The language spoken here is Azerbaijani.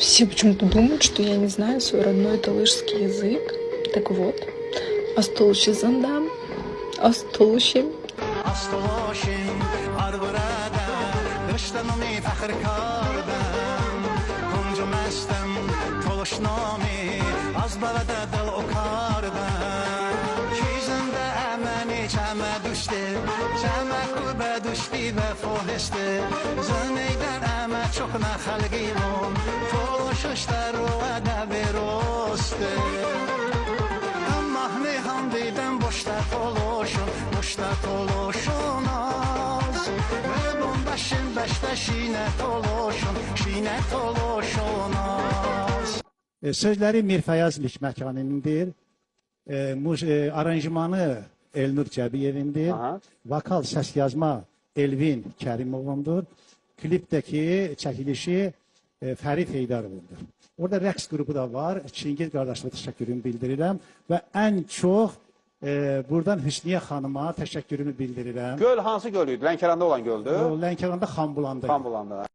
Все почему-то думают, что я не знаю свой родной талышский язык. Так вот, Astoluşi zandam, Astoluşi. Astoluşim arvurada, dıştanımı fəxr kardam. Kuncu məstem, toluşnami, az balada dal okardam. Kizimdə əməni çəmə düşdü, çəmə kubə düşdü və fohistü. Zəneydən əmə çox nə xəlqimum, toluşuşlar o ədəbi rostu. Boşta toluşun az ve bombaşın beşte şine toluşun az. Sözləri Mirfəyaz Likməkanındır. Aranjmanı Elnur Cəbiyevindir. Vokal səs yazma Elvin Kərimovundur. Klipdəki çəkilişi Fərid Heydarovundur. Orada rəqs qrupu da var. Çingil qardaşlığa təşəkkürümü bildirirəm və ən çox buradan Hüsniyə xanıma təşəkkürümü bildirirəm. Göl hansı göl idi? Lənkəranda olan göldür? Lənkəranda Xanbulanda. Xanbulanda.